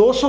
200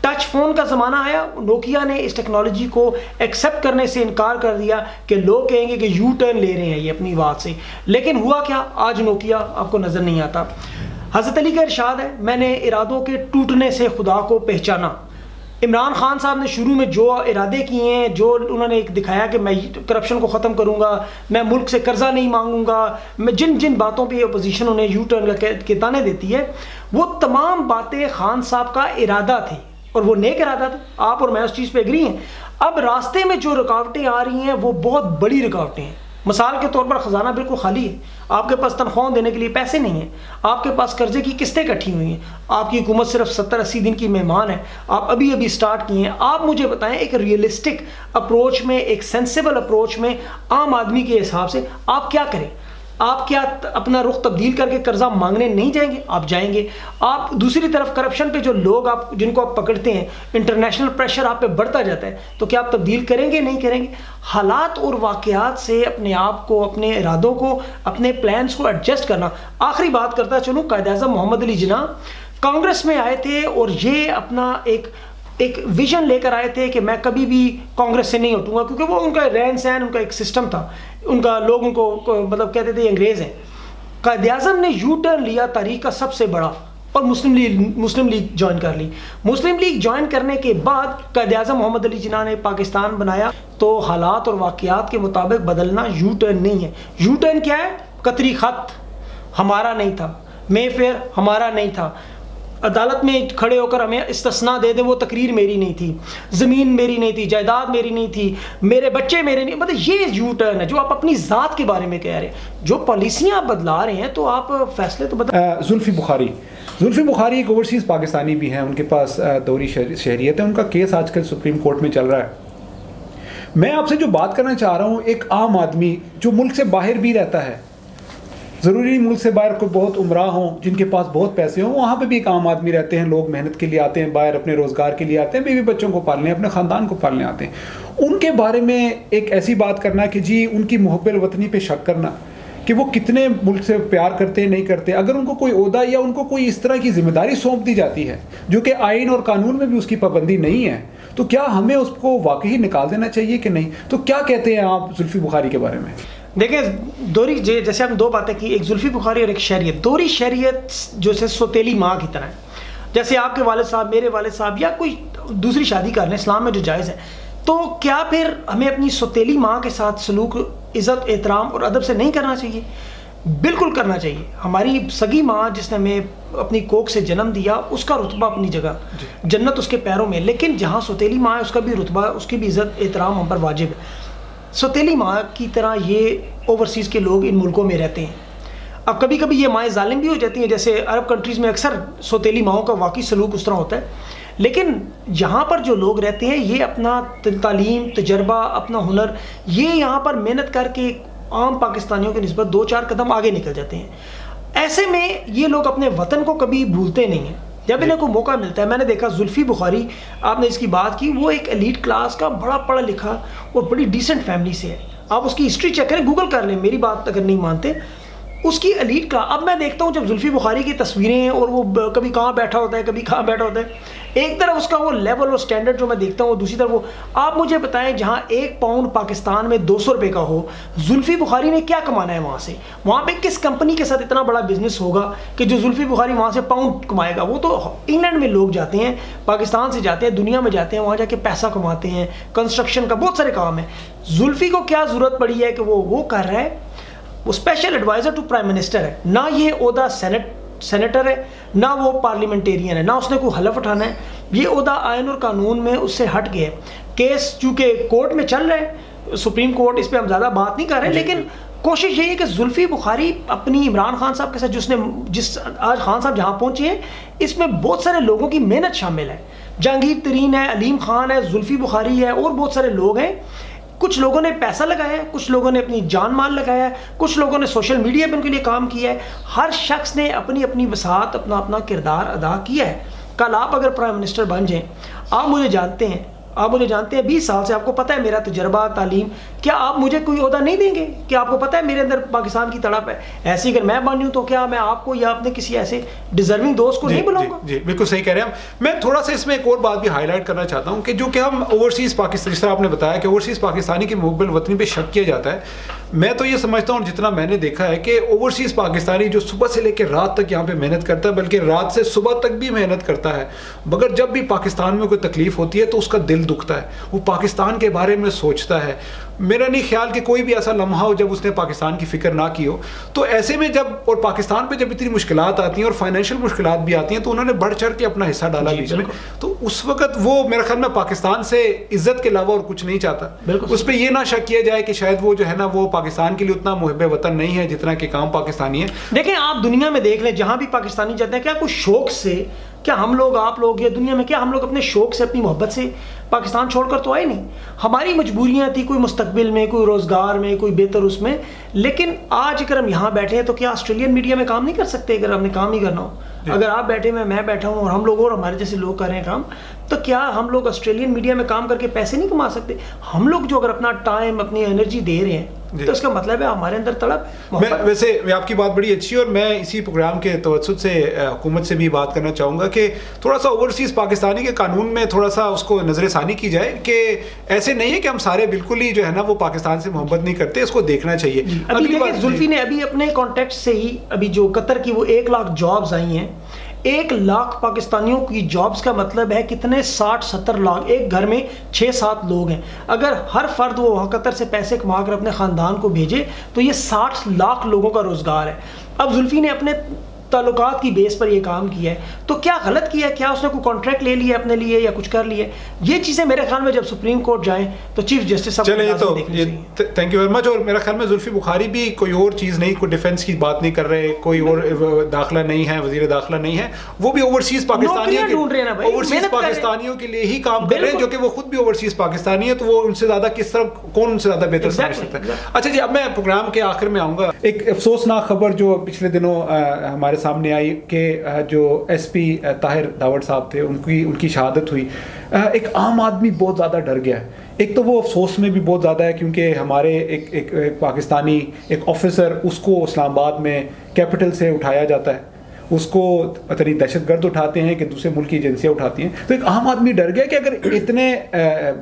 touch phone کا زمانہ آیا, نوکیا نے اس ٹیکنالوجی کو ایکسیپٹ کرنے سے انکار کر دیا کہ لوگ کہیں گے کہ یو ٹرن لے رہے ہیں یہ اپنی بات سے. لیکن ہوا کیا, آج نوکیا آپ کو نظر نہیں آتا. حضرت علی کا ارشاد ہے, میں نے ارادوں کے ٹوٹنے سے خدا کو پہچانا. عمران خان صاحب نے شروع میں جو ارادے کیے ہیں, جو انہوں نے ایک دکھایا کہ میں کرپشن کو ختم کروں گا, میں ملک سے قرضہ نہیں مانگوں گا, میں جن باتوں پہ اپوزیشن انہیں یو ٹرن کے تانے دیتی ہے, وہ تمام باتیں خان صاحب کا ارادہ تھی اور وہ نیک ارادہ تھا. آپ اور میں اس چیز پہ ایگری ہیں. اب راستے میں جو رکاوٹیں آ رہی ہیں وہ بہت بڑی رکاوٹیں ہیں. مثال کے طور پر خزانہ بالکل خالی ہے, آپ کے پاس تنخواہ دینے کے لیے پیسے نہیں ہیں, آپ کے پاس قرضے کی قسطیں کٹھی ہوئی ہیں, آپ کی حکومت صرف 70-80 دن کی مہمان ہے, آپ ابھی سٹارٹ کیے ہیں. آپ مجھے بتائیں ایک ریئلسٹک اپروچ میں, ایک سینسیبل اپروچ میں, عام آدمی کے حساب سے آپ کیا کریں؟ آپ کیا اپنا رخ تبدیل کر کے قرضہ مانگنے نہیں جائیں گے؟ آپ جائیں گے. آپ دوسری طرف کرپشن پہ جو لوگ آپ جن کو آپ پکڑتے ہیں, انٹرنیشنل پریشر آپ پہ بڑھتا جاتا ہے, تو کیا آپ تبدیل کریں گے؟ نہیں کریں گے. حالات اور واقعات سے اپنے آپ کو, اپنے ارادوں کو, اپنے پلانس کو ایڈجسٹ کرنا. آخری بات کرتا چلوں, قائد اعظم محمد علی جناح کانگریس میں آئے تھے اور یہ اپنا ایک ویژن لے کر آئے تھے کہ میں کبھی بھی کانگریس سے نہیں ہٹوں گا, کیونکہ وہ ان کا رہن سہن, ان کا ایک سسٹم تھا, ان کا لوگ ان کو مطلب کہتے تھے انگریز ہیں. قائد اعظم نے یو ٹرن لیا تاریخ کا سب سے بڑا, اور مسلم لیگ جوائن کر لی. مسلم لیگ جوائن کرنے کے بعد قائد اعظم محمد علی جناح نے پاکستان بنایا. تو حالات اور واقعات کے مطابق بدلنا یو ٹرن نہیں ہے. یو ٹرن کیا ہے؟ قطری خط ہمارا نہیں تھا, مے فیئر ہمارا نہیں تھا, عدالت میں کھڑے ہو کر ہمیں استثناء دے دیں, وہ تقریر میری نہیں تھی, زمین میری نہیں تھی, جائیداد میری نہیں تھی, میرے بچے میرے نہیں. مطلب یہ یو ٹرن ہے جو آپ اپنی ذات کے بارے میں کہہ رہے ہیں. جو پالیسیاں آپ بدلا رہے ہیں تو آپ فیصلے تو زلفی بخاری ایک اوورسیز پاکستانی بھی ہیں, ان کے پاس دوہری شہریت ہے, ان کا کیس آج کل سپریم کورٹ میں چل رہا ہے. میں آپ سے جو بات کرنا چاہ رہا ہوں, ایک عام آدمی جو ملک سے باہر بھی رہتا ہے, ضروری ملک سے باہر کوئی بہت عمرہ ہوں, جن کے پاس بہت پیسے ہوں, وہاں پہ بھی ایک عام آدمی رہتے ہیں, لوگ محنت کے لیے آتے ہیں باہر, اپنے روزگار کے لیے آتے ہیں, بیوی بچوں کو پالنے, اپنے خاندان کو پالنے آتے ہیں. ان کے بارے میں ایک ایسی بات کرنا کہ جی ان کی محب الوطنی پہ شک کرنا کہ وہ کتنے ملک سے پیار کرتے ہیں, نہیں کرتے. اگر ان کو کوئی عہدہ یا ان کو کوئی اس طرح کی ذمہ داری سونپ دی جاتی ہے جو کہ آئین اور قانون میں بھی اس کی پابندی نہیں ہے, تو کیا ہمیں اس کو واقعی نکال دینا چاہیے کہ نہیں؟ تو کیا کہتے ہیں آپ زلفی بخاری کے بارے میں؟ دیکھیں, دوہری جیسے ہم دو باتیں کی, ایک زلفی بخاری اور ایک شہریت. دوہری شہریت جو ہے سوتیلی ماں کی طرح ہے. جیسے آپ کے والد صاحب, میرے والد صاحب, یا کوئی دوسری شادی کر لیں اسلام میں جو جائز ہے, تو کیا پھر ہمیں اپنی سوتیلی ماں کے ساتھ سلوک عزت, احترام اور ادب سے نہیں کرنا چاہیے؟ بالکل کرنا چاہیے. ہماری سگی ماں جس نے ہمیں اپنی کوکھ سے جنم دیا, اس کا رتبہ اپنی جگہ, جنت اس کے پیروں میں. لیکن جہاں سوتیلی ماں ہے اس کا بھی رتبہ, اس کی بھی عزت احترام ہم پر واجب ہے. سوتیلی ماں کی طرح یہ اوورسیز کے لوگ ان ملکوں میں رہتے ہیں. اب کبھی کبھی یہ مائیں ظالم بھی ہو جاتی ہیں, جیسے عرب کنٹریز میں اکثر سوتیلی ماؤں کا واقعی سلوک اس طرح ہوتا ہے. لیکن یہاں پر جو لوگ رہتے ہیں یہ اپنا تعلیم, تجربہ, اپنا ہنر, یہ یہاں پر محنت کر کے عام پاکستانیوں کی نسبت 2-4 قدم آگے نکل جاتے ہیں. ایسے میں یہ لوگ اپنے وطن کو کبھی بھولتے نہیں ہیں جب انہیں کوئی موقع ملتا ہے. میں نے دیکھا زلفی بخاری, آپ نے اس کی بات کی, وہ ایک ایلیٹ کلاس کا بڑا پڑھا لکھا اور بڑی ڈیسنٹ فیملی سے ہے. آپ اس کی ہسٹری چیک کریں, گوگل کر لیں, میری بات اگر نہیں مانتے, اس کی ایلیٹ کلاس. اب میں دیکھتا ہوں جب زلفی بخاری کی تصویریں ہیں اور وہ کبھی کہاں بیٹھا ہوتا ہے, کبھی کہاں بیٹھا ہوتا ہے, ایک طرف اس کا وہ لیول اور سٹینڈرڈ جو میں دیکھتا ہوں, دوسری طرف وہ, آپ مجھے بتائیں جہاں 1 پاؤنڈ پاکستان میں 200 روپے کا ہو, زلفی بخاری نے کیا کمانا ہے وہاں سے؟ وہاں پہ کس کمپنی کے ساتھ اتنا بڑا بزنس ہوگا کہ جو زلفی بخاری وہاں سے پاؤنڈ کمائے گا؟ وہ تو انگلینڈ میں لوگ جاتے ہیں, پاکستان سے جاتے ہیں, دنیا میں جاتے ہیں, وہاں جا کے پیسہ کماتے ہیں, کنسٹرکشن کا بہت سارے کام ہیں. زلفی کو کیا ضرورت پڑی ہے کہ وہ کر رہا ہے؟ وہ special adviser to prime minister ہے, نہ یہ عہدہ سینیٹر ہے, نہ وہ پارلیمنٹیرین ہے, نہ اس نے کوئی حلف اٹھانا ہے. یہ عہدہ آئین اور قانون میں اس سے ہٹ گیا ہے. کیس چونکہ کورٹ میں چل رہا ہے, سپریم کورٹ, اس پہ ہم زیادہ بات نہیں کر رہے, لیکن کوشش یہی ہے کہ زلفی بخاری اپنی عمران خان صاحب کے ساتھ جس آج خان صاحب جہاں پہنچے ہیں, اس میں بہت سارے لوگوں کی محنت شامل ہے. جہانگیر ترین ہے, علیم خان ہے, زلفی بخاری ہے, اور بہت سارے لوگ ہیں. کچھ لوگوں نے پیسہ لگایا ہے, کچھ لوگوں نے اپنی جان مال لگایا ہے, کچھ لوگوں نے سوشل میڈیا پہ ان کے لیے کام کیا ہے. ہر شخص نے اپنی اپنی وسعت, اپنا اپنا کردار ادا کیا ہے. کل آپ اگر پرائم منسٹر بن جائیں, آپ مجھے جانتے ہیں, آپ مجھے جانتے ہیں 20 سال سے, آپ کو پتہ ہے میرا تجربہ, تعلیم, کیا آپ مجھے کوئی عہدہ نہیں دیں گے کہ آپ کو پتہ ہے میرے اندر پاکستان کی تڑپ ہے؟ ایسے اگر میں بنوں تو کیا میں آپ کو یا اپنے کسی ایسے ڈیزرونگ دوست کو نہیں بلاؤں گا؟ جی بالکل صحیح کہہ رہے ہیں. میں تھوڑا سا اس میں ایک اور بات بھی ہائی لائٹ کرنا چاہتا ہوں کہ جو کہ ہم اوورسیز پاکستان, جس طرح آپ نے بتایا کہ اوورسیز پاکستانی کی مقبل وطنی پہ شک کیا جاتا ہے, میں تو یہ سمجھتا ہوں, جتنا میں نے دیکھا ہے کہ اوورسیز پاکستانی جو صبح سے لے کے رات تک یہاں پہ محنت کرتا ہے, بلکہ رات سے صبح تک بھی محنت کرتا ہے, مگر جب بھی پاکستان میں کوئی تکلیف ہوتی ہے تو اس کا دل دکھتا ہے, وہ پاکستان کے بارے میں سوچتا ہے. میرا نہیں خیال کہ کوئی بھی ایسا لمحہ ہو جب اس نے پاکستان کی فکر نہ کی ہو. تو ایسے میں جب, اور پاکستان پہ جب اتنی مشکلات آتی ہیں اور فائنینشیل مشکلات بھی آتی ہیں, تو انہوں نے بڑھ چڑھ کے اپنا حصہ ڈالا بیچ میں. تو اس وقت وہ میرے خیال میں پاکستان سے عزت کے علاوہ اور کچھ نہیں چاہتا. اس پہ یہ نہ شک کیا جائے کہ شاید وہ جو ہے نا وہ پاکستان کے لیے اتنا محب وطن نہیں ہے جتنا کہ کام پاکستانی ہے. دیکھیں آپ دنیا میں دیکھ لیں, جہاں بھی پاکستانی جاتے ہیں, کیا کوئی شوق سے, کیا ہم لوگ, آپ لوگ, یا دنیا میں کیا ہم لوگ اپنے شوق سے, اپنی محبت سے پاکستان چھوڑ کر تو آئے نہیں. ہماری مجبوریاں تھیں, کوئی مستقبل میں, کوئی روزگار میں, کوئی بہتر اس میں. لیکن آج اگر ہم یہاں بیٹھے ہیں تو کیا آسٹریلین میڈیا میں کام نہیں کر سکتے اگر ہم نے کام ہی کرنا ہو؟ اگر آپ بیٹھے میں بیٹھا ہوں اور ہم لوگ اور ہمارے جیسے لوگ کر رہے ہیں کام, تو کیا ہم لوگ آسٹریلین میڈیا میں کام کر کے پیسے نہیں کما سکتے؟ ہم لوگ جو اگر اپنا ٹائم, اپنی انرجی دے رہے ہیں تو اس کا مطلب ہے ہمارے اندر تڑپ. ویسے آپ کی بات بڑی اچھی ہے, اور میں اسی پروگرام کے توسط سے حکومت سے بھی بات کرنا چاہوں گا کہ تھوڑا سا اوورسیز پاکستانی کے قانون میں تھوڑا سا اس کو نظر ثانی کی جائے کہ ایسے نہیں ہے کہ ہم سارے بالکل ہی جو ہے نا وہ پاکستان سے محبت نہیں کرتے, اس کو دیکھنا چاہیے. ابھی دیکھیں زلفی نے ابھی اپنے کانٹیکٹ سے ہی ابھی جو قطر کی وہ 1 لاکھ جابز آئی ہیں, 1 لاکھ پاکستانیوں کی جابز کا مطلب ہے کتنے, 60-70 لاکھ. ایک گھر میں 6-7 لوگ ہیں. اگر ہر فرد وہ وہاں قطر سے پیسے کما کر اپنے خاندان کو بھیجے تو یہ 60 لاکھ لوگوں کا روزگار ہے. اب زلفی نے اپنے تعلقات کی بیس پر یہ کام کیا ہے, تو کیا غلط کیا ہے؟ کیا اس نے کوئی کانٹریکٹ لے لیا اپنے لیے یا کچھ کر لیا؟ یہ چیزیں میرے خیال میں جب سپریم کورٹ جائیں تو چیف جسٹس صاحب چلیں تو تھینک یو ویری مچ. اور میرا خیال میں زلفی بخاری بھی کوئی اور چیز نہیں, کوئی ڈیفینس کی بات نہیں کر رہے, کوئی اور داخلہ نہیں ہے, وزیر داخلہ نہیں ہے, وہ بھی اوورسیز پاکستانیوں کے لیے ہی کام کر رہے ہیں, جو کہ وہ خود بھی اوورسیز پاکستانی ہے. تو وہ ان سے زیادہ کس طرح, کون ان سے زیادہ بہتر سمجھ سکتا ہے. اچھا جی, اب میں پروگرام کے آخر میں آؤں گا. ایک افسوسناک خبر جو پچھلے دنوں ہمارے سامنے آئی کہ جو ایس پی طاہر داوڑ صاحب تھے, ان کی شہادت ہوئی. ایک عام آدمی بہت زیادہ ڈر گیا ہے. ایک تو وہ افسوس میں بھی بہت زیادہ ہے کیونکہ ہمارے ایک پاکستانی ایک آفیسر, اس کو اسلام آباد میں کیپٹل سے اٹھایا جاتا ہے, اس کو پتہ نہیں دہشت گرد اٹھاتے ہیں کہ دوسرے ملک کی ایجنسیاں اٹھاتی ہیں. تو ایک عام آدمی ڈر گیا کہ اگر اتنے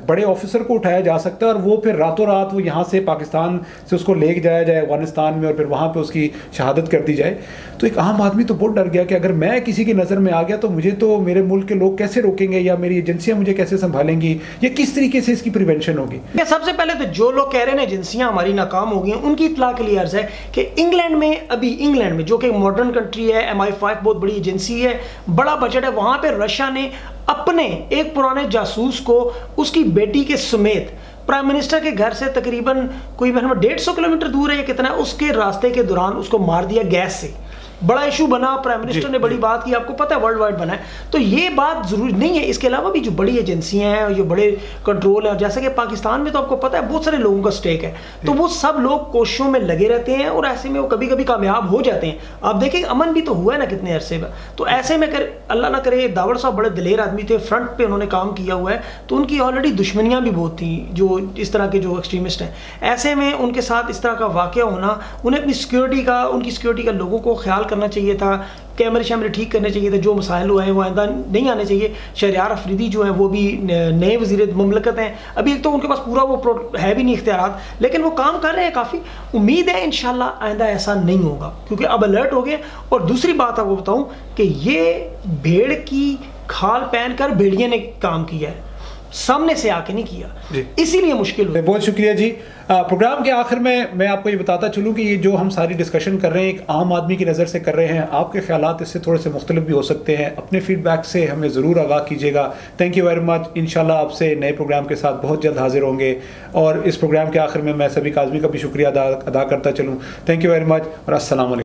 بڑے آفیسر کو اٹھایا جا سکتا ہے اور وہ پھر راتوں رات وہ یہاں سے پاکستان سے اس کو لے جایا جائے افغانستان میں اور پھر وہاں پہ اس کی شہادت کر دی جائے, تو ایک عام آدمی تو بہت ڈر گیا کہ اگر میں کسی کی نظر میں آ گیا تو مجھے تو میرے ملک کے لوگ کیسے روکیں گے, یا میری ایجنسیاں مجھے کیسے سنبھالیں گی, یا کس طریقے سے اس کی پریونشن ہوگی. سب سے پہلے تو جو لوگ کہہ رہے ہیں ایجنسیاں ہماری ناکام ہو گئی ہیں, ان کی اطلاع کے لیے عرض ہے کہ انگلینڈ میں جو کہ ماڈرن کنٹری ہے, MI5 بہت بڑی ایجنسی ہے, بڑا بجٹ ہے, وہاں پہ رشیا نے اپنے ایک پرانے جاسوس کو اس کی بیٹی کے سمیت پرائم منسٹر کے گھر سے تقریباً کوئی 150 کلومیٹر دور ہے یا کتنا ہے, اس کے راستے کے دوران اس کو مار دیا گیس سے. بڑا ایشو بنا, پرائم منسٹر نے بڑی بات کی, آپ کو پتہ ہے ورلڈ وائڈ بنا ہے. تو یہ بات ضروری نہیں ہے. اس کے علاوہ بھی جو بڑی ایجنسیاں ہیں, جو بڑے کنٹرول ہیں, جیسا کہ پاکستان میں تو آپ کو پتہ ہے بہت سارے لوگوں کا سٹیک ہے, تو وہ سب لوگ کوششوں میں لگے رہتے ہیں اور ایسے میں وہ کبھی کبھی کامیاب ہو جاتے ہیں. آپ دیکھیں امن بھی تو ہوا ہے نا کتنے عرصے میں. تو ایسے میں اللہ نہ کرے, داوڑ صاحب بڑے دلیر آدمی تھے, فرنٹ پہ انہوں نے کام کیا ہوا ہے, تو ان کی آلریڈی دشمنیاں بھی بہت تھیں جو اس طرح کے جو ایکسٹریمسٹ ہیں. ایسے میں ان کے ساتھ اس طرح کا واقعہ ہونا, انہیں اپنی سیکورٹی کا, ان کی سیکورٹی کا لوگوں کو خیال کرنا چاہیے تھا, کیمرے شیمرے ٹھیک کرنے چاہیے تھے, جو مسائل ہوئے ہیں وہ آئندہ نہیں آنے چاہیے. شہریار افریدی جو ہیں وہ بھی نئے وزیر مملکت ہیں, ابھی ایک تو ان کے پاس پورا وہ ہے بھی نہیں اختیارات, لیکن وہ کام کر رہے ہیں کافی. امید ہے انشاءاللہ آئندہ ایسا نہیں ہوگا کیونکہ اب الرٹ ہو گئے. اور دوسری بات آپ کو بتاؤں کہ یہ بھیڑ کی کھال پہن کر بھیڑیے نے کام کیا ہے, سامنے سے آ کے نہیں کیا, اسی لیے مشکل ہوئی. بہت شکریہ جی. پروگرام کے آخر میں آپ کو یہ بتاتا چلوں کہ یہ جو ہم ساری ڈسکشن کر رہے ہیں ایک عام آدمی کی نظر سے کر رہے ہیں. آپ کے خیالات اس سے تھوڑے سے مختلف بھی ہو سکتے ہیں. اپنے فیڈ بیک سے ہمیں ضرور آگاہ کیجیے گا. Thank you very much. انشاءاللہ آپ سے نئے پروگرام کے ساتھ بہت جلد حاضر ہوں گے. اور اس پروگرام کے آخر میں سبھی کاظمی کا بھی شکریہ ادا کرتا چلوں. تھینک یو ویری مچ اور السلام علیکم.